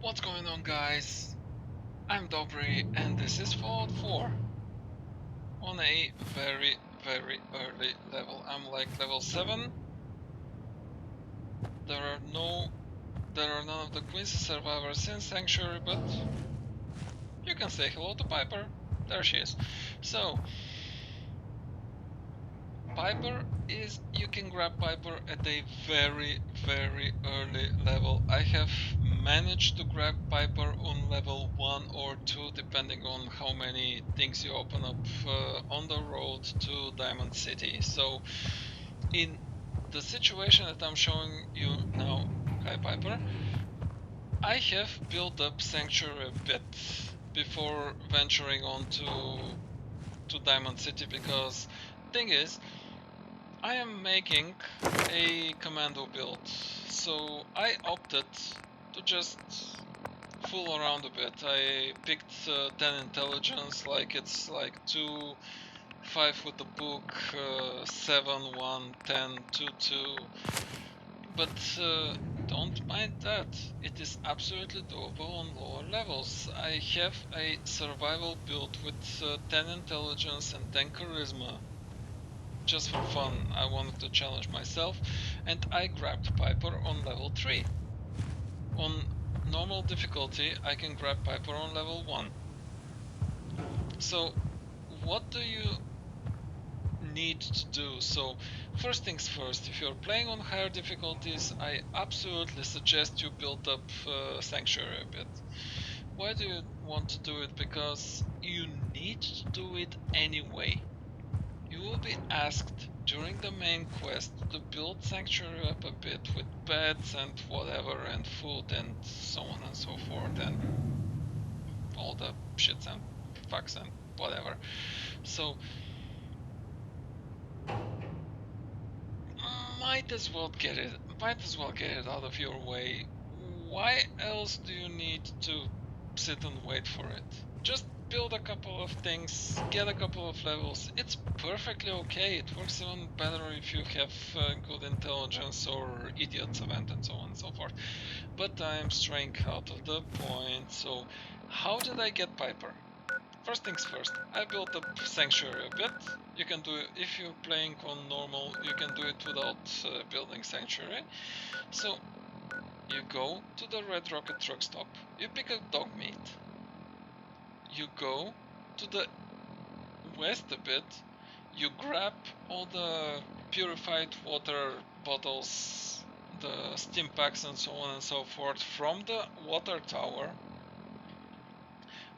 What's going on, guys? I'm Dobry and this is Fallout 4 on a very early level. I'm like level 7. There are none of the Quincy survivors in Sanctuary, but you can say hello to Piper. There she is. So you can grab Piper at a very early level. I have managed to grab Piper on level 1 or 2 depending on how many things you open up on the road to Diamond City. So in the situation that I'm showing you now, hi Piper, I have built up Sanctuary a bit before venturing on to Diamond City, because thing is, I am making a commando build, so I opted to just fool around a bit. I picked 10 intelligence, like it's like 2, 5 with the book, 7, 1, 10, 2, 2. But don't mind that, it is absolutely doable on lower levels. I have a survival build with 10 intelligence and 10 charisma. Just for fun, I wanted to challenge myself, and I grabbed Piper on level 3. On normal difficulty, I can grab Piper on level 1. So, what do you need to do? So, first things first, if you're playing on higher difficulties, I absolutely suggest you build up Sanctuary a bit. Why do you want to do it? Because you need to do it anyway. You will be asked during the main quest to build Sanctuary up a bit with beds and whatever and food and so on and so forth and all the shits and fucks and whatever. So might as well get it out of your way. Why else do you need to sit and wait for it? Just build a couple of things, get a couple of levels. It's perfectly okay. It works even better if you have good intelligence or idiot's event and so on and so forth. But I'm straying out of the point. So how did I get Piper? First things first, I built up Sanctuary a bit. You can do it if you're playing on normal, you can do it without building Sanctuary. So you go to the Red Rocket truck stop, you pick up dog meat, you go to the west a bit, you grab all the purified water bottles, the steam packs and so on and so forth from the water tower.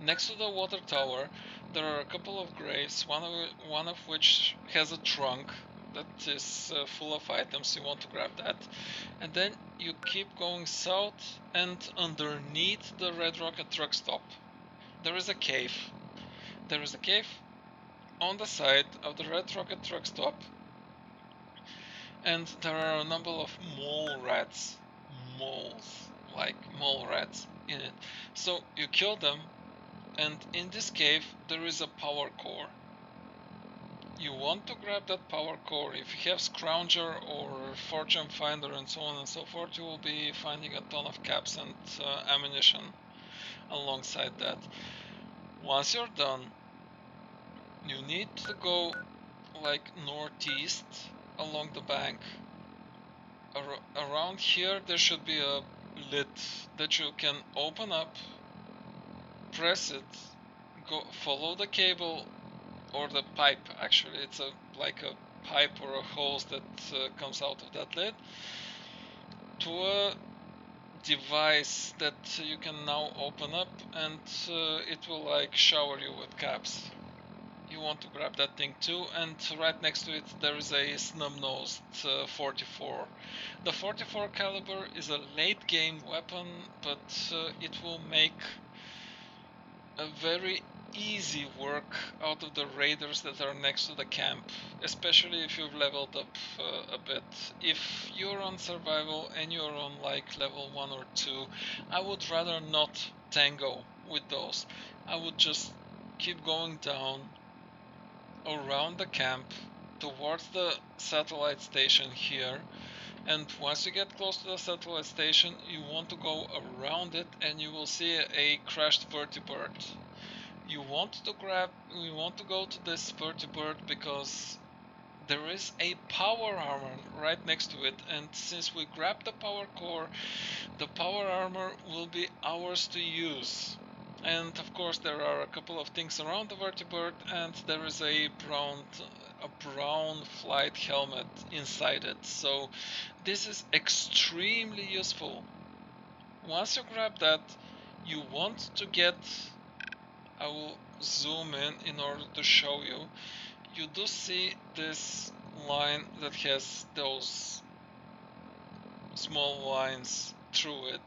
Next to the water tower, there are a couple of graves, one of which has a trunk that is full of items. You want to grab that. And then you keep going south, and underneath the Red Rocket truck stop, there is a cave. There is a cave on the side of the Red Rocket truck stop, and there are a number of mole rats. Moles. Like mole rats in it. So you kill them, and in this cave there is a power core. You want to grab that power core. If you have Scrounger or Fortune Finder and so on and so forth, you will be finding a ton of caps and ammunition alongside that. Once you're done, you need to go like northeast along the bank. Around here there should be a lid that you can open up, press it, go follow the cable or the pipe. Actually, it's like a pipe or a hose that comes out of that lid to a device that you can now open up, and it will like shower you with caps. You want to grab that thing too, and right next to it there is a snub-nosed 44. The 44 caliber is a late game weapon, but it will make a very easy work out of the raiders that are next to the camp, especially if you've leveled up a bit. If you're on survival and you're on like level 1 or 2, I would rather not tango with those. I would just keep going down around the camp towards the satellite station here, And once you get close to the satellite station, you want to go around it and you will see a crashed vertibird. You want to go to this vertibird because there is a power armor right next to it, and since we grab the power core, the power armor will be ours to use. And of course there are a couple of things around the vertibird, and there is a brown flight helmet inside it. So this is extremely useful. Once you grab that, you want to get, I will zoom in order to show you. You do see this line that has those small lines through it.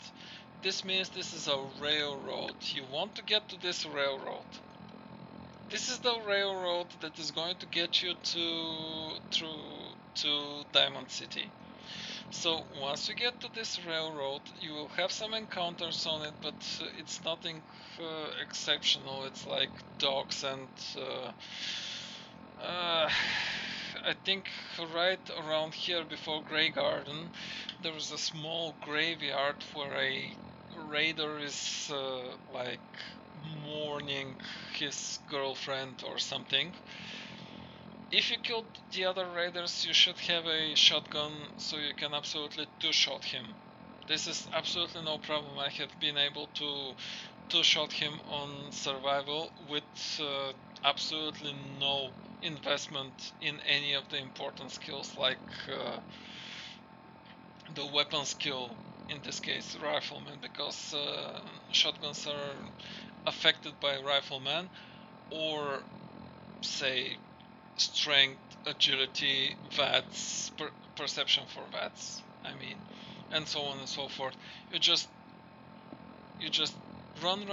This means this is a railroad. You want to get to this railroad. This is the railroad that is going to get you to Diamond City. So once you get to this railroad, you will have some encounters on it, but it's nothing exceptional. It's like dogs and I think right around here before Grey Garden, there is a small graveyard where a raider is like mourning his girlfriend or something. If you killed the other raiders, you should have a shotgun, so you can absolutely two-shot him. This is absolutely no problem. I have been able to two-shot him on survival with absolutely no investment in any of the important skills, like the weapon skill, in this case rifleman, because shotguns are affected by rifleman, or say strength, agility, VATS, perception for VATS, I mean, and so on and so forth. You just run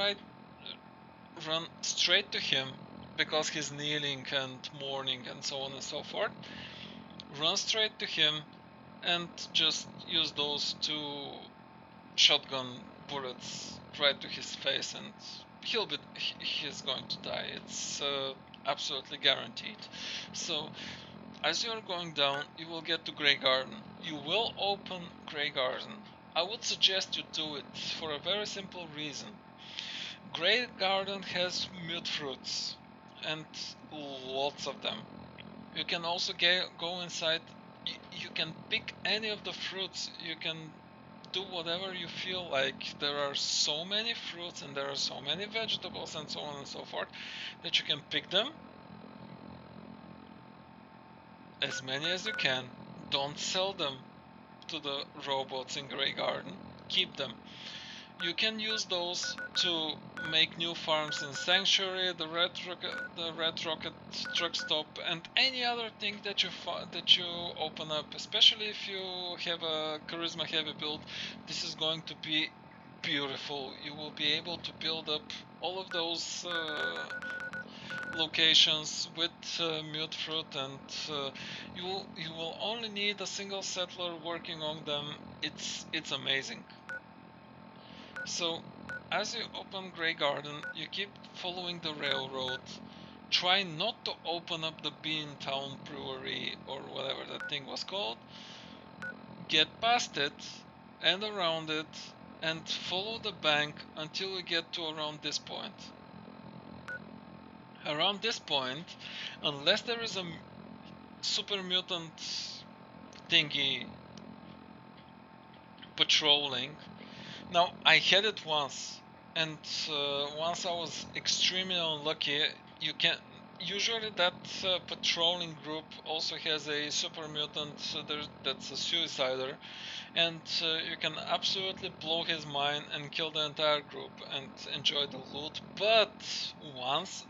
straight to him because he's kneeling and mourning and so on and so forth. Run straight to him and just use those 2 shotgun bullets right to his face, and he's going to die. It's absolutely guaranteed. So as you're going down, you will get to Grey Garden. You will open Grey Garden. I would suggest you do it for a very simple reason. Grey Garden has mutfruits, and lots of them. You can also go inside. You can pick any of the fruits. You can do whatever you feel like. There are so many fruits and there are so many vegetables and so on and so forth that you can pick them as many as you can. Don't sell them to the robots in Grey Garden. Keep them. You can use those to make new farms in Sanctuary, the Red Rocket Truck Stop, and any other thing that you open up. Especially if you have a charisma heavy build, this is going to be beautiful. You will be able to build up all of those locations with mutfruit, and you will only need a single settler working on them. It's amazing. So as you open Grey Garden, you keep following the railroad. Try not to open up the Beantown Brewery or whatever that thing was called. Get past it and around it and follow the bank until you get to around this point. Around this point, unless there is a super mutant thingy patrolling. Now, I had it once, and once I was extremely unlucky. Usually that patrolling group also has a super mutant that's a suicider, and you can absolutely blow his mind and kill the entire group and enjoy the loot. But once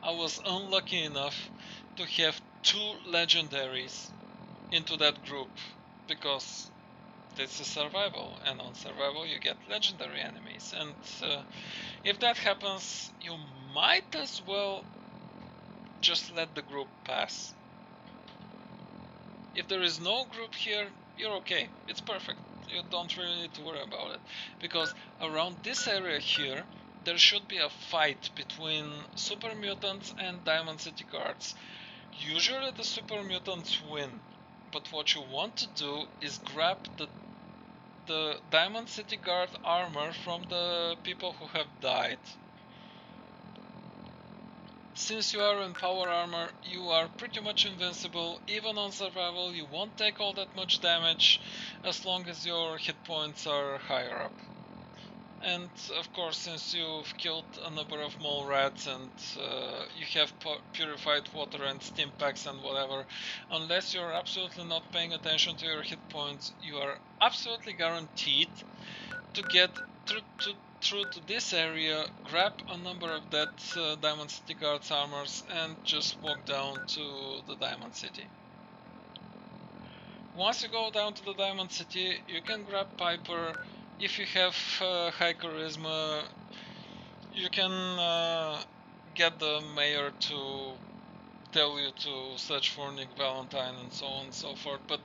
I was unlucky enough to have 2 legendaries into that group, because this is survival, and on survival you get legendary enemies, and if that happens, you might as well just let the group pass. If there is no group here, you're okay, it's perfect. You don't really need to worry about it, because around this area here there should be a fight between super mutants and Diamond City guards. Usually the super mutants win, but what you want to do is grab the Diamond City Guard armor from the people who have died. Since you are in power armor, you are pretty much invincible. Even on survival, you won't take all that much damage as long as your hit points are higher up. And of course, since you've killed a number of mole rats and you have purified water and stim packs and whatever, unless you're absolutely not paying attention to your hit points, you are absolutely guaranteed to get through to this area, grab a number of that Diamond City Guards armors and just walk down to the Diamond City. Once you go down to the Diamond City, you can grab Piper. If you have high charisma, you can get the mayor to tell you to search for Nick Valentine and so on and so forth, but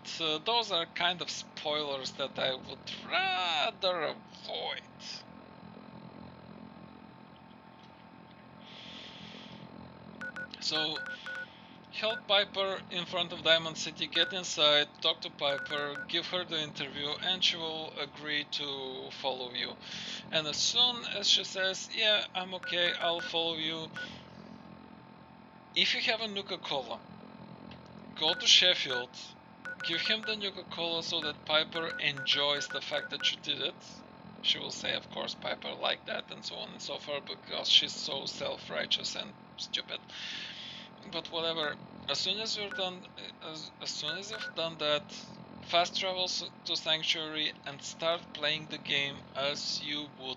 those are kind of spoilers that I would rather avoid. So help Piper in front of Diamond City, get inside, talk to Piper, give her the interview, and she will agree to follow you. And as soon as she says, yeah, I'm okay, I'll follow you, if you have a Nuka-Cola, go to Sheffield, give him the Nuka-Cola so that Piper enjoys the fact that you did it. She will say, of course, Piper liked that and so on and so forth, because she's so self-righteous and stupid. But whatever, as soon as you're done, as soon as you've done that, fast travel to Sanctuary and start playing the game as you would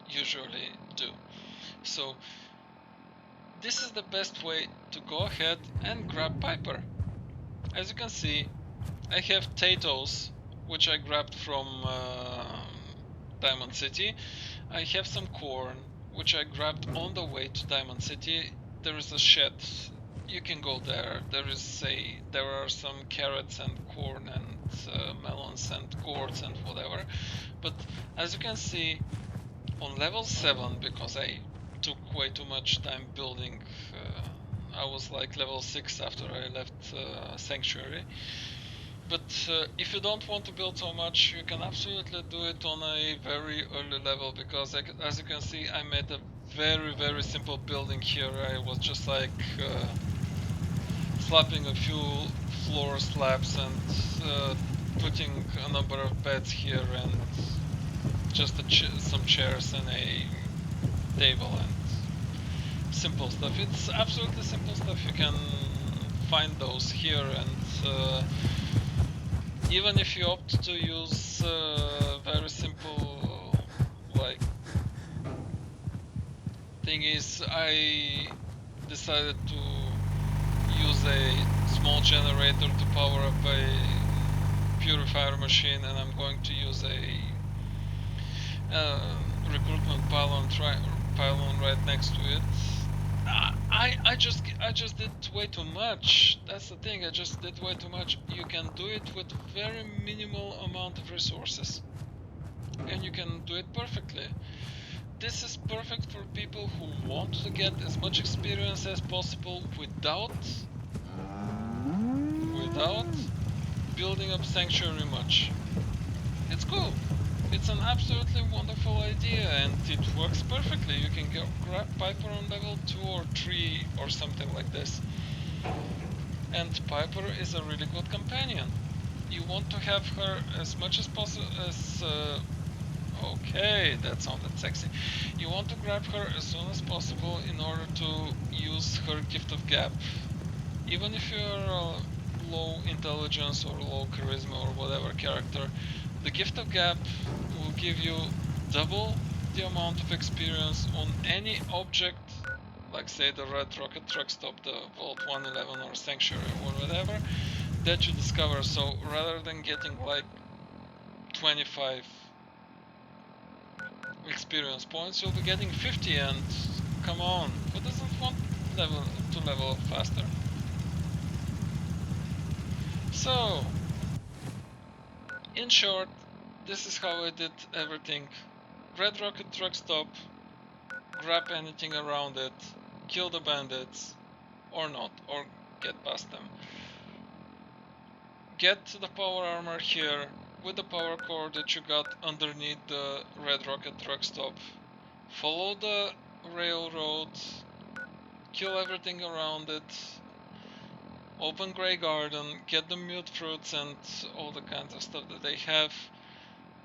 usually do. So this is the best way to go ahead and grab Piper. As you can see, I have potatoes, which I grabbed from Diamond City. I have some corn, which I grabbed on the way to Diamond City. There is a shed. You can go there. There are some carrots and corn and melons and gourds and whatever. But as you can see, on level 7, because I took way too much time building, I was like level 6 after I left Sanctuary. But if you don't want to build so much, you can absolutely do it on a very early level, because as you can see, I made a very simple building here. I was just like slapping a few floor slabs and putting a number of beds here and just some chairs and a table and simple stuff. It's absolutely simple stuff. You can find those here, and even if you opt to use very simple, like, thing is, I decided to use a small generator to power up a purifier machine, and I'm going to use a recruitment pylon right next to it. I just did way too much. That's the thing. I just did way too much. You can do it with very minimal amount of resources, and you can do it perfectly. This is perfect for people who want to get as much experience as possible without building up Sanctuary much. It's cool. It's an absolutely wonderful idea, and it works perfectly. You can grab Piper on level 2 or 3 or something like this. And Piper is a really good companion. You want to have her as much as possible okay, that sounded sexy. You want to grab her as soon as possible in order to use her Gift of Gab. Even if you're low intelligence or low charisma or whatever character, the Gift of Gab will give you double the amount of experience on any object, like say the Red Rocket Truck Stop, the Vault 111 or Sanctuary or whatever, that you discover. So rather than getting like 25 experience points, you'll be getting 50, and come on, who doesn't want to level up faster? So, in short, this is how I did everything. Red Rocket Truck Stop, grab anything around it, kill the bandits, or not, or get past them. get the power armor here with the power core that you got underneath the Red Rocket truck stop. Follow the railroad, kill everything around it, open Grey Garden, get the mute fruits and all the kinds of stuff that they have.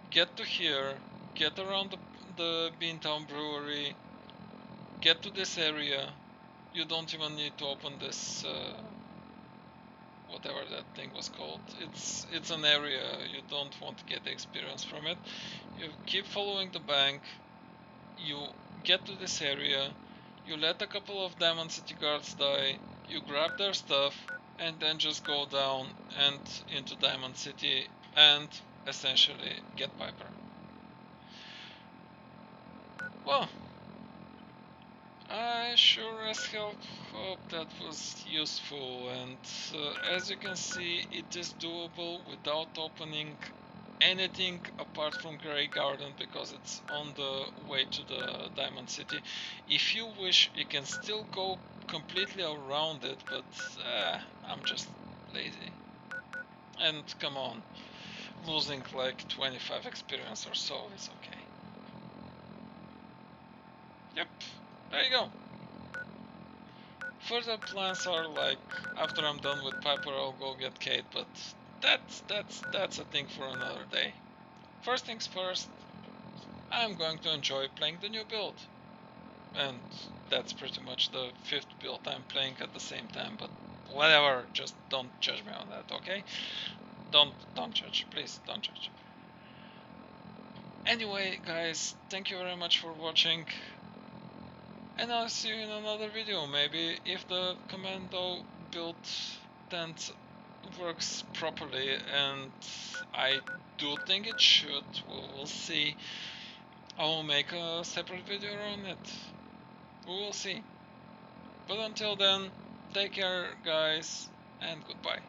Get to here, get around the Beantown Brewery, get to this area. You don't even need to open this whatever that thing was called. It's an area, you don't want to get the experience from it. You keep following the bank, you get to this area, you let a couple of Diamond City guards die, you grab their stuff, and then just go down and into Diamond City and essentially get Piper. Well, I sure as hell hope that was useful, and as you can see, it is doable without opening anything apart from Grey Garden because it's on the way to the Diamond City. If you wish, you can still go completely around it, but I'm just lazy. And come on, losing like 25 experience or so is okay. Yep, there you go. Further plans are like, after I'm done with Piper, I'll go get Kate, but that's a thing for another day. First things first, I'm going to enjoy playing the new build. And that's pretty much the 5th build I'm playing at the same time, but whatever, just don't judge me on that, okay? Don't judge, please don't judge. Anyway, guys, thank you very much for watching, and I'll see you in another video. Maybe if the commando build tent works properly, and I do think it should, we'll see. I will make a separate video on it. We will see. But until then, take care, guys, and goodbye.